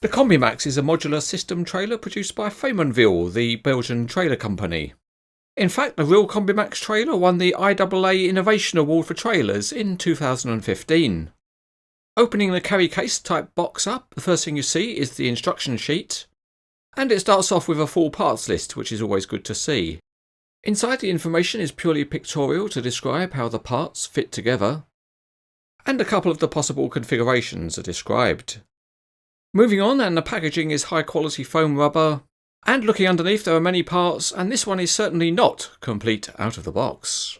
The CombiMax is a modular system trailer produced by Faymonville, the Belgian trailer company. In fact, the real CombiMax trailer won the IAA Innovation Award for Trailers in 2015. Opening the carry case type box up, the first thing you see is the instruction sheet, and it starts off with a full parts list, which is always good to see. Inside, the information is purely pictorial to describe how the parts fit together, and a couple of the possible configurations are described. Moving on, and the packaging is high quality foam rubber, and looking underneath there are many parts, and this one is certainly not complete out of the box.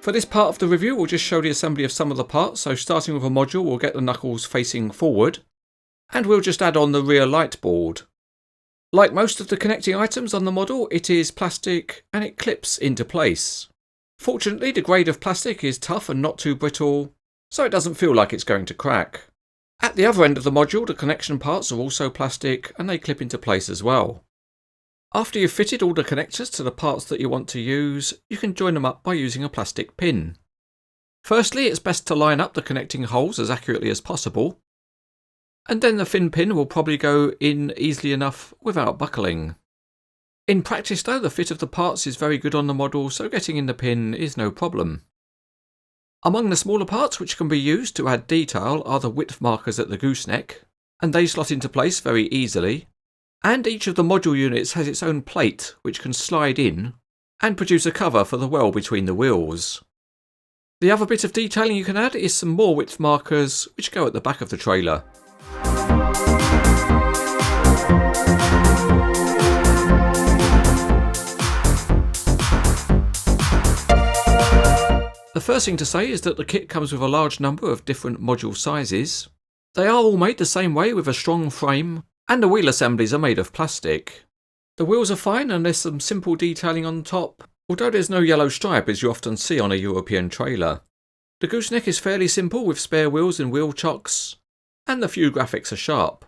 For this part of the review we'll just show the assembly of some of the parts, so starting with a module we'll get the knuckles facing forward, and we'll just add on the rear light board. Like most of the connecting items on the model, it is plastic and it clips into place. Fortunately, the grade of plastic is tough and not too brittle, so it doesn't feel like it's going to crack. At the other end of the module, the connection parts are also plastic and they clip into place as well. After you've fitted all the connectors to the parts that you want to use, you can join them up by using a plastic pin. Firstly, it's best to line up the connecting holes as accurately as possible, and then the fin pin will probably go in easily enough without buckling. In practice though, the fit of the parts is very good on the model, so getting in the pin is no problem. Among the smaller parts which can be used to add detail are the width markers at the gooseneck, and they slot into place very easily, and each of the module units has its own plate which can slide in and produce a cover for the well between the wheels. The other bit of detailing you can add is some more width markers which go at the back of the trailer. The first thing to say is that the kit comes with a large number of different module sizes. They are all made the same way with a strong frame, and the wheel assemblies are made of plastic. The wheels are fine and there's some simple detailing on top, although there's no yellow stripe as you often see on a European trailer. The gooseneck is fairly simple with spare wheels and wheel chocks, and the few graphics are sharp.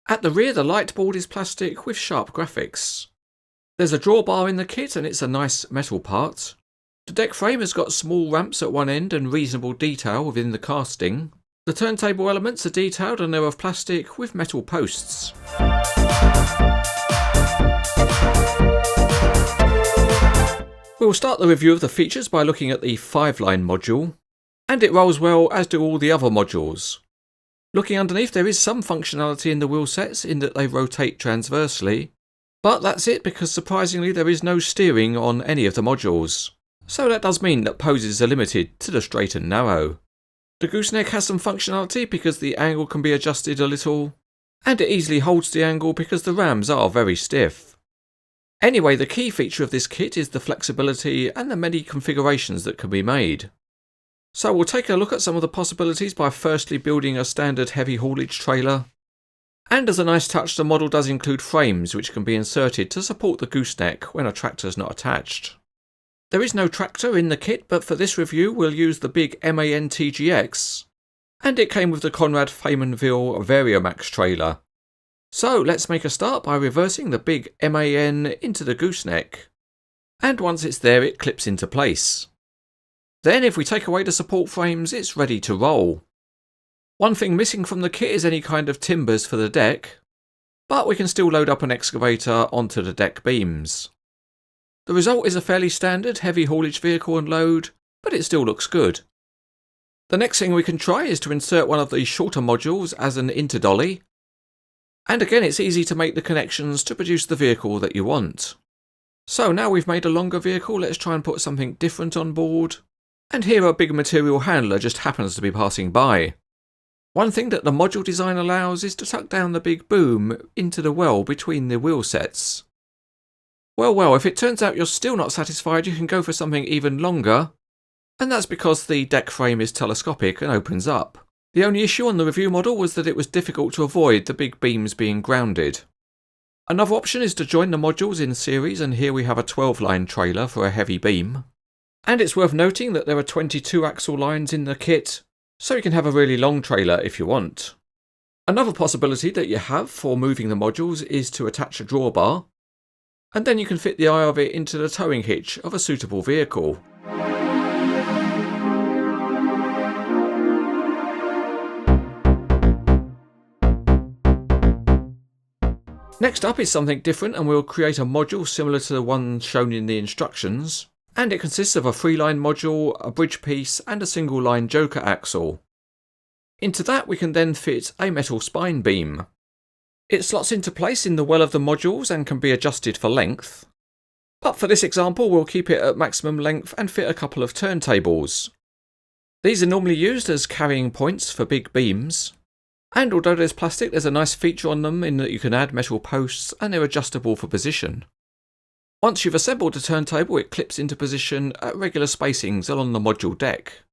At the rear, the light board is plastic with sharp graphics. There's a drawbar in the kit and it's a nice metal part. The deck frame has got small ramps at one end and reasonable detail within the casting. The turntable elements are detailed and they're of plastic with metal posts. We'll start the review of the features by looking at the 5-line module, and it rolls well as do all the other modules. Looking underneath, there is some functionality in the wheel sets in that they rotate transversely, but that's it because surprisingly there is no steering on any of the modules. So that does mean that poses are limited to the straight and narrow. The gooseneck has some functionality because the angle can be adjusted a little, and it easily holds the angle because the rams are very stiff. Anyway, the key feature of this kit is the flexibility and the many configurations that can be made. So we'll take a look at some of the possibilities by firstly building a standard heavy haulage trailer. And as a nice touch, the model does include frames which can be inserted to support the gooseneck when a tractor is not attached. There is no tractor in the kit, but for this review we'll use the big MAN TGX, and it came with the Conrad Faymonville CombiMax trailer. So let's make a start by reversing the big MAN into the gooseneck, and once it's there it clips into place. Then if we take away the support frames, it's ready to roll. One thing missing from the kit is any kind of timbers for the deck, but we can still load up an excavator onto the deck beams. The result is a fairly standard heavy haulage vehicle and load, but it still looks good. The next thing we can try is to insert one of the shorter modules as an interdolly, and again it's easy to make the connections to produce the vehicle that you want. So now we've made a longer vehicle, let's try and put something different on board, and here a big material handler just happens to be passing by. One thing that the module design allows is to tuck down the big boom into the well between the wheel sets. Well, if it turns out you're still not satisfied, you can go for something even longer, and that's because the deck frame is telescopic and opens up. The only issue on the review model was that it was difficult to avoid the big beams being grounded. Another option is to join the modules in series, and here we have a 12-line trailer for a heavy beam. And it's worth noting that there are 22 axle lines in the kit, so you can have a really long trailer if you want. Another possibility that you have for moving the modules is to attach a drawbar, and then you can fit the eye of it into the towing hitch of a suitable vehicle. Next up is something different, and we'll create a module similar to the one shown in the instructions, and it consists of a 3-line module, a bridge piece and a single line joker axle. Into that we can then fit a metal spine beam. It slots into place in the well of the modules and can be adjusted for length. But for this example we'll keep it at maximum length and fit a couple of turntables. These are normally used as carrying points for big beams. And although there's plastic, there's a nice feature on them in that you can add metal posts and they're adjustable for position. Once you've assembled the turntable, it clips into position at regular spacings along the module deck.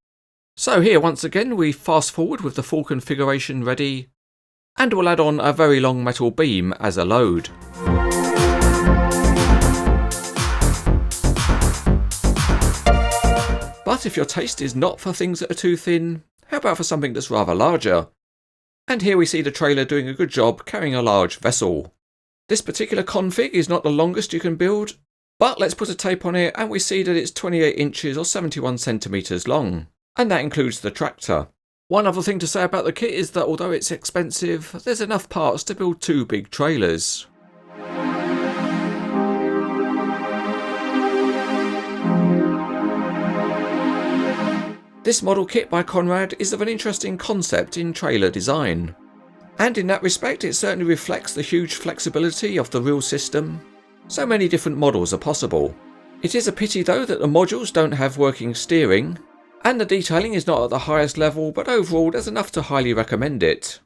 So here once again we fast forward with the full configuration ready, and we'll add on a very long metal beam as a load. But if your taste is not for things that are too thin, how about for something that's rather larger? And here we see the trailer doing a good job carrying a large vessel. This particular config is not the longest you can build, but let's put a tape on it and we see that it's 28 inches or 71 centimeters long, and that includes the tractor. One other thing to say about the kit is that although it's expensive, there's enough parts to build 2 big trailers. This model kit by Conrad is of an interesting concept in trailer design, and in that respect it certainly reflects the huge flexibility of the reel system. So many different models are possible. It is a pity though that the modules don't have working steering, and the detailing is not at the highest level, but overall there's enough to highly recommend it.